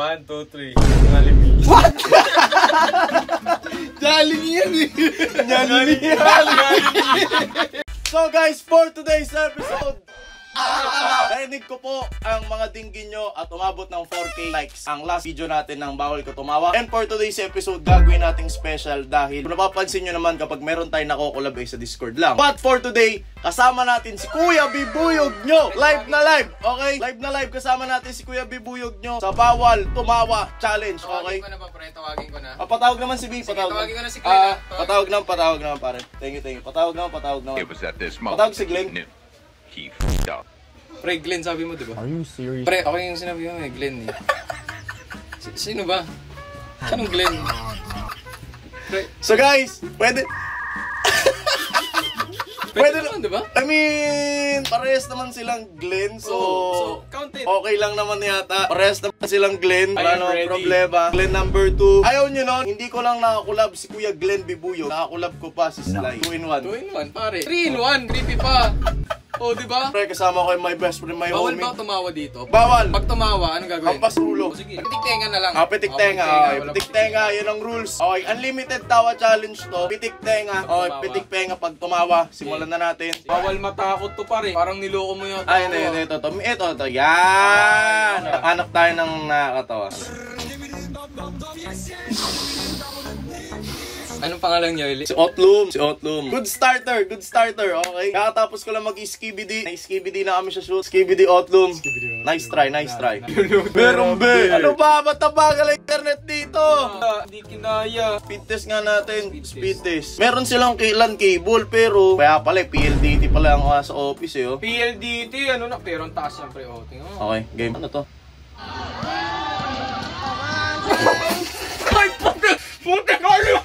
1, 2, 3. Jollibee. What? Jollibee yan eh. Jollibee. So guys, for today's episode, narinig ko po ang mga dinggin nyo at umabot ng 4K likes ang last video natin ng Bawal Ka Tumawa. And for today's episode, gagawin nating special dahil kung napapansin nyo naman kapag meron tayong nakokolab ay sa Discord lang. But for today, kasama natin si Kuya Bibuyog nyo. Live na live, okay? Live na live, kasama natin si Kuya Bibuyog nyo sa Bawal Tumawa Challenge, okay? Tawagin ko na ba, pre? Tawagin ko na. Patawag naman si B, patawag. Tawagin ko na si Glenn. Patawag naman, pare. Thank you. Patawag naman. It was at this moment Patawag si Glenn. he fucked up. Pre, Glenn, sabi mo, diba? Are you serious? Pre, ako yung sinabi mo eh, Glenn eh. Sino ba? Anong Glenn? Pre, So guys, pwede naman, diba? I mean, parehas naman silang Glenn, so count it. okay lang naman yata. Parehas naman silang Glenn, I wala am namang ready. problema. Glenn number 2. Ayaw nyo nun, hindi ko lang nakakulab si Kuya Glenn Bibuyog. Nakakulab ko pa si Sly. 2 in 1. 2 in 1, pare. 3 in 1, creepy pa. Oh, diba? Pre, kasama ko yung my best friend, my Bawal homie. ba tumawa dito? Bawal! Pag tumawa, anong gagawin? Hampas ulo. Oh, sige. Pitik-tenga na lang. Pitik-tenga. Walang Pitik-tenga, yun ang rules. Okay, unlimited tawa challenge to. Pitik-tenga. Okay, pitik-tenga pag tumawa. Simulan na natin. Bawal matakot to, pare. Parang niloko mo yung Ay, ito. Yan! Hanap tayo ng nakakatawa. Anong pangalan niyo, Eli? Si Otlum. Good starter, okay? Kakatapos ko lang mag-skibidi. Na-skibidi na kami sa shoot. Skibidi Otlum. Nice try. Meron be! Ano ba? Ba't nabagal ang internet dito? Hindi kinaya. Speed test nga natin. Speed test. Meron silang LAN cable, pero kaya pala, PLDT pala ang sa office eh, oh. PLDT, ano na? Pero ang taas yan, pre. Oh, tingnan mo. Okay, game. Ano to? Ay, puta ka ulit!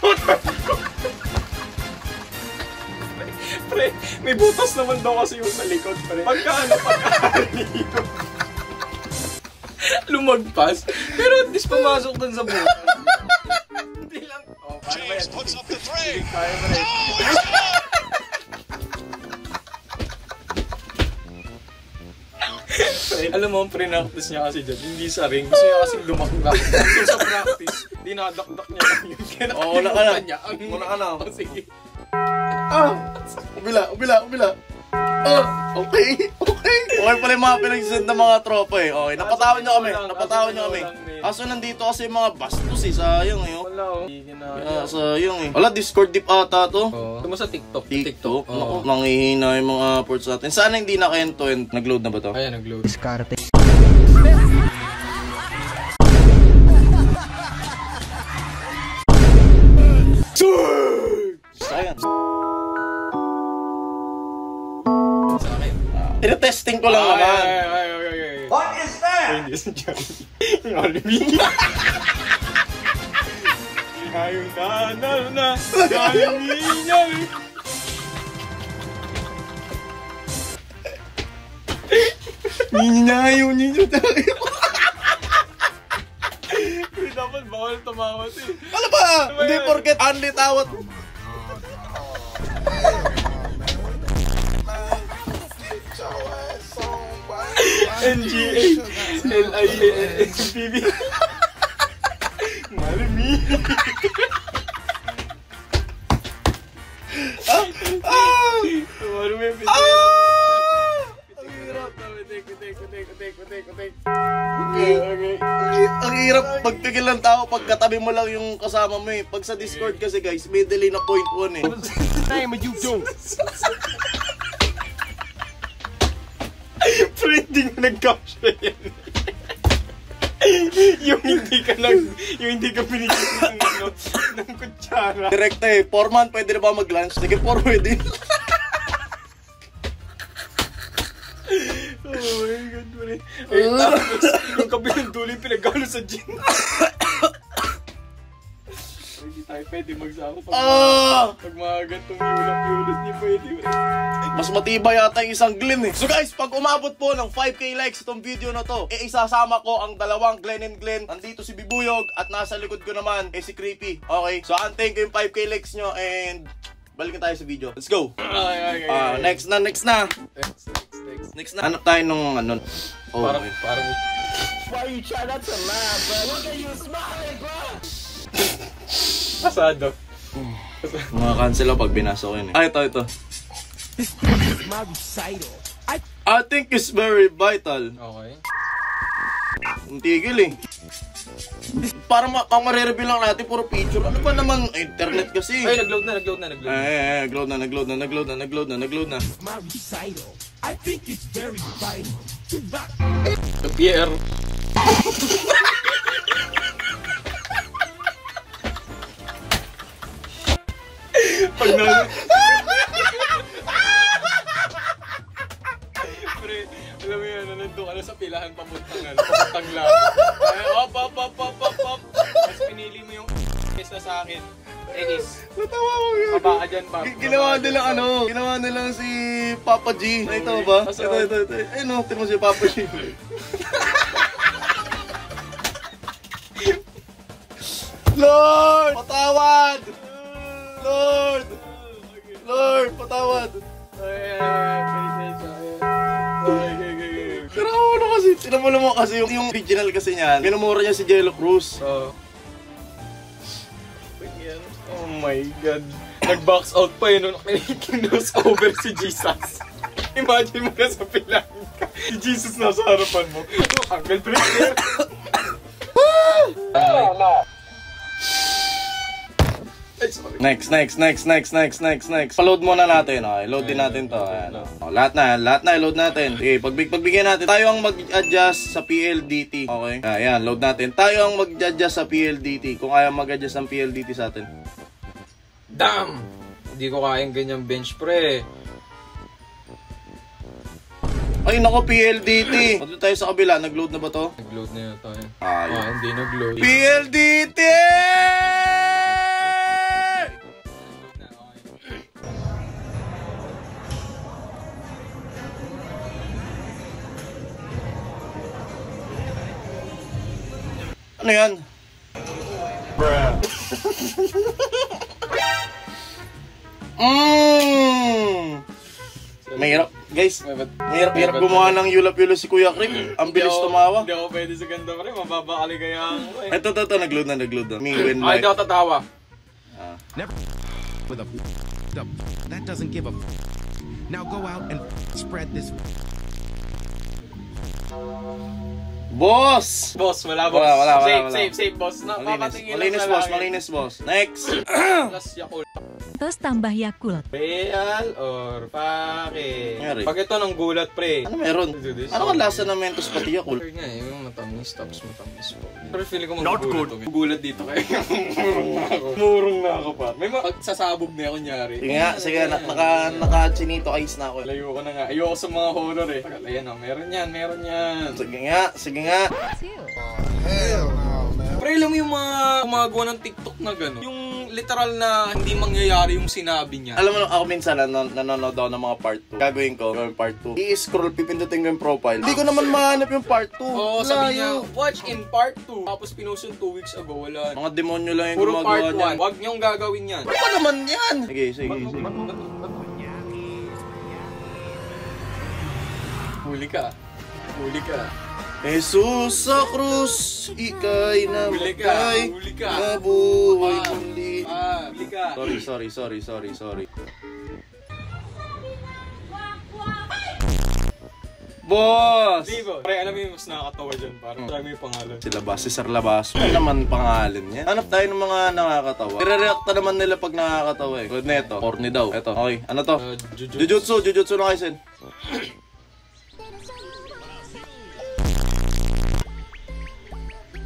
Pre, may butas naman daw kasi yung sa likod, pre. Pagkaano lumagpas, pero at least pumasok dun sa butas. Hindi lang. Oh, paano ba yan? Kaya ba rin? Alam mo, ang pre-practice niya kasi dyan, hindi sa ring. Gusto niya kasi lumakdak. So sa practice, dinadakdak niya lang yun. Kaya Una ka na. Muna ka na. Oh, sige. Ubila. Okay pala yung mga pinagsend ng mga tropa eh. Okay, napatawad nyo kami. Kaso nandito kasi yung mga bastos eh. Sayang eh. Wala oh. Hindi na. Sayang eh. Wala, Discord deep ata to. Ito mo sa TikTok. Naku, nanghihina yung mga ports natin. Sana hindi na ka-end-to-end. Nag-load na ba to? Ayan, nag-load. Diskarte. Sayang. Sa akin. Ina-testing ko lang naman. Ay. What is that? Hindi sa Jollibee. Ayun na. Jollibee. Ayaw ninyo tayo. Dapat bawal tumawa eh. Ano ba? Hindi porket only tawat. NGA LIANPB Malami. Ang hirap pagpigil ng tao pagkatabi mo lang yung kasama mo eh. Pag sa Discord kasi guys, may delay na 0.1 eh. Name you don't. Pero hindi nga nag-capture yan. yung hindi ka binigyan ng kutsara. Direkta eh, 4 man, pwede na ba mag-lunch? Sige, 4 pwede. Oh my God, pare. Eh, tapos, yung kabilang dulo yung pinagalo sa gym. Hindi tayo pwede magsama pag mga gantong yulat niyo pwede. Mas matibay yata yung isang Glenn eh. So guys, pag umabot po ng 5K likes itong video na to, isasama ko ang dalawang Glenn and Glenn. Nandito si Bibuyog at nasa likod ko naman si Creepy. Okay, so antayin ko yung 5K likes nyo and balikan tayo sa video. Let's go! Next na. Next na. Hanap tayo nung ano. Oh, parang Why you try not to laugh, bro? Look at you smiling, bro! Pasado. Mga-cancel ako pag binasa ko yun eh. Ito. I think it's very vital. Okay. Ang tigil eh. Para ang marireveal lang natin, puro picture. Ano ba naman? Internet kasi. Ay, nag-load na. Nag-load na. My recital. I think it's very vital to rock. Pierre. Pag na... Pre, alam mo yan, nandun ka na sa pilahan papuntang lang. Ay, op. Mas pinili mo yung na sa akin. Enis. Natawa ko yun. Baba ka dyan, Pap. Ginawa nilang si Papa G. Nakita mo ba? Ito. Eh no, tingnan mo si Papa G. Lord! Patawad! Lord, patawad! Tinamula mo kasi yung original kasi niyan. Minumura niya si Jello Cruz. Oh my God. Nag-box out pa yun nung kinos over si Jesus. Imagine mo ka sa pilang ka. Si Jesus nasa harapan mo. Uncle Breaker. Next. Paload muna natin, okay? Load din natin to. Ayan, oh. Lahat na, load natin. Okay, pagbigyan natin. Tayo ang mag-adjust sa PLDT, okay? Ayan, load natin. Tayo ang mag-adjust sa PLDT. Kung kaya mag-adjust ang PLDT sa atin. Damn! Hindi ko kayang ganyang bench, pre. Ay, nako, PLDT. Punta tayo sa kabila. Nag-load na ba to? Nag-load na yun tayo. Ay. Hindi nag-load. PLDT! Ano yan? Bruh. Mahirap, guys. Mahirap gumawa ng yulap-yulo si Kuya Krick. Ang bilis tumawa. Hindi ako pwede sa ganda pa rin. Mababa kaligayaan ko eh. Ito, nag-load na. Me when Ay, hindi ako tatawa. Never with a that doesn't give a now go out and spread this. Boss! Wala, boss. Wala. Safe, boss. Malinis, boss. Next! Plus Yakult. Tos tambah Yakult. Real or pake? Ngari. Pag ito ng gulat, pre. Ano meron? Ano ang lasa ng Mentos pati Yakult? Nga eh, yung matamis, tapos matamis po. Pero feeling ko mag-gulat to. Gulat dito kayo. Murong na ako pa. May magsasabog na ako, kunyari. Sige nga, naka-chinito ice na ako. Layo ko na nga. Ayoko sa mga horror eh. Ayan o, meron yan. Sige nga. Pre, alam mo yung mga gumagawa ng TikTok na gano'n? Yung literal na hindi mangyayari yung sinabi niya. Alam mo, ako minsan nanonood ako ng mga part 2. Gagawin ko yung part 2. I-scroll, pipindutin ko yung profile. Hindi ko naman mahanap yung part 2. Oo, sabi niya, watch in part 2. Tapos pinost yung 2 weeks ago, wala. Mga demonyo lang yung Puro gumagawa part 1. niyan. Huwag niyong gagawin yan. Ano ba naman yan? Sige. Huli ka. Jesus sa krus, ika'y namatay, Huli ka. nabuhay muli. Huli ka. Sorry. Boss! Diba? Pre, alam mo yung mas nakakatawa dyan. Parang try mo yung pangalan. Si Sir Labas. Ano naman pangalan niya? Hanap tayo ng mga nakakatawa. Nire-reacta naman nila pag nakakatawa eh. Good neto. Corny daw. Eto. Okay. Ano to? Jujutsu na kayo, Sen.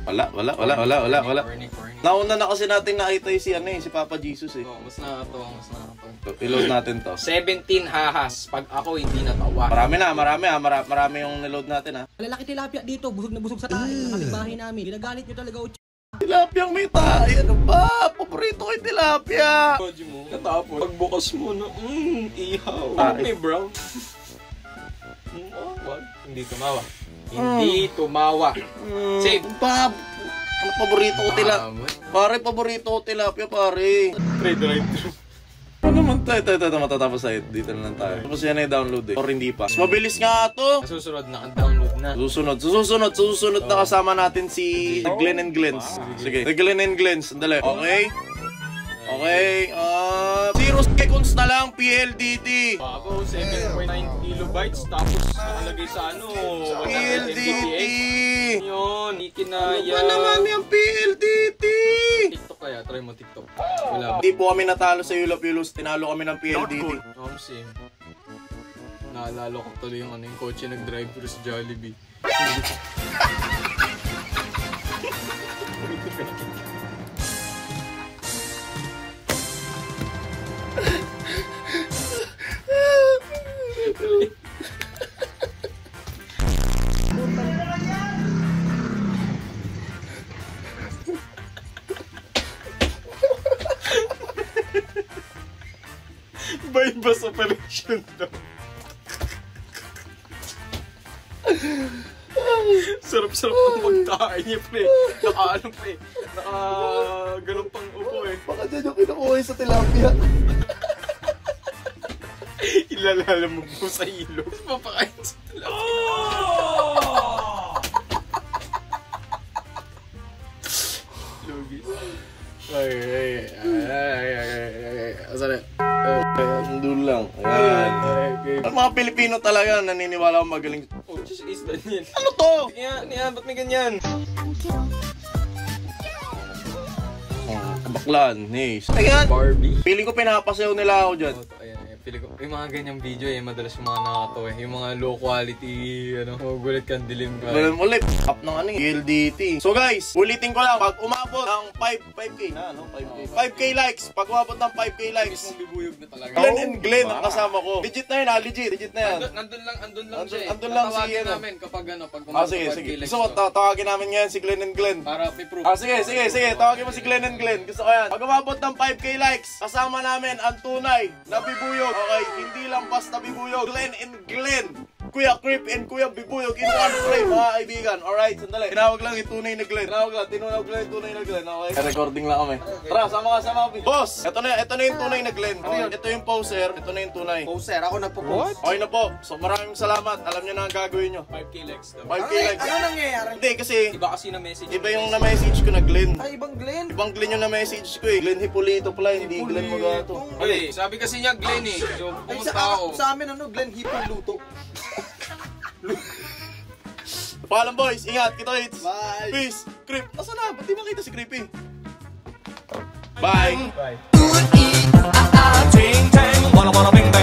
Wala. Corny. Nauna na kasi natin nakita si Papa Jesus eh. Oh, mas nakakatawa. I-load natin to. 17 hahas pag ako hindi natawa. Marami yung niload natin ha. Malalaki tilapia dito, busog na busog sa tayo ng kapitbahay namin. Ginagalit nyo talaga, Tilapiyang may tayo. Ano ba? Paborito ko yung tilapia. Mo, natapos. Pagbukas mo na, ihaw. Ay. Okay, bro. What? Hindi tumawa. Hindi tumawa. Safe. Bob, ano paborito ko tilapia? Pare, paborito ko tilapia, pare. Drive-thru. Ano naman tayo, matatapos tayo. Dito na lang tayo. Tapos yan ay download eh. Or hindi pa. Mas mabilis nga to. Susunod na, download na. Susunod na kasama natin si Glenn and Glens. Sige, si Glenn and Glens. Sandali. Okay? Okay. 0 seconds na lang, PLDT. Bago, 7.9 kilobytes. Tapos nakalagay sa ano, PLDT. Yun, di kinaya. Ano naman yung PLDT? TikTok kaya, try mo TikTok. Wala ba? Hindi po kami natalo sa Yulap-Yulos. Tinalo kami ng PLDT. Same. Naalala ko tuloy yung kotse nag-drive through sa Jollibee. Bypass operation to. Sarap-sarap ng pagkain niya, pre. Naka-ano, pre. Naka-ganong pang upo, eh. Baka dyan yung kinukuha sa tilapia. Ilalala mo po sa ilog. Papakain sa tilapia. Lugis. Ay. Asan na? Doon lang. Ayan. Ang mga Pilipino talaga naniniwala akong magaling. Oh, just is Daniel. Ano to? Niya, ba't may ganyan? Kabaklan. Nice. Ayan. Barbie. Feeling ko pinapasayaw nila ako dyan. Ayan, feeling ko, yung mga ganyang video madalas yung mga nakakatawa yung mga low quality, magugulat kang dilim ka. Ganun ulit. Up ng PLDT. So guys, ulitin ko lang. Pag umabot ng 5K na, 5K likes. Pag umabot ng 5K likes. Mismong bibuyog na talaga. Glenn and Glenn ang kasama ko. Legit na yun ha, legit na yan. Andun lang siya eh. Andun lang si Tatawagin ano. namin kapag pag umabot Sige. ng 5K likes Gusto mo, tawagin namin ngayon si Glenn and Glenn. para may proof. Sige. Tawagin mo si Glenn and Glenn. Gusto ko yan. Pag umabot ng 5K likes, kasama namin ang tunay na bibuyog. Okay, hindi lang basta bibuyog. Glenn and Glenn. Kuya Creep and Kuya Bibuyog in one frame, mga kaibigan. Alright, sandali. Tinawag lang yung tunay na Glenn. Tinawag lang yung tunay na Glenn. Okay? Recording lang kami. Tara, sama ka. Boss, ito na yung tunay na Glenn. Ito yung poser, ito na yung tunay. Poser, ako nagpo-post. Okay na po. So maraming salamat. Alam niyo na ang gagawin niyo. 5K likes daw. 5K likes. Ano nangyayari? Hindi, kasi Iba kasi na message. iba yung na-message ko na Glenn. Ay, ibang Glenn. Ibang Glenn yung na-message ko eh. Glenn Hipolito pala, hindi Glenn Magato. Okay, sabi kasi niya Glenn eh. So, Ay, pumunta ako. sa amin Glenn Hipong Luto. Paalam boys, ingat, kita hits. Bye. Peace. Creep, nasa na? Ba't di makita si Creepy? Bye. Bye. Ting tang, wanna bing bang.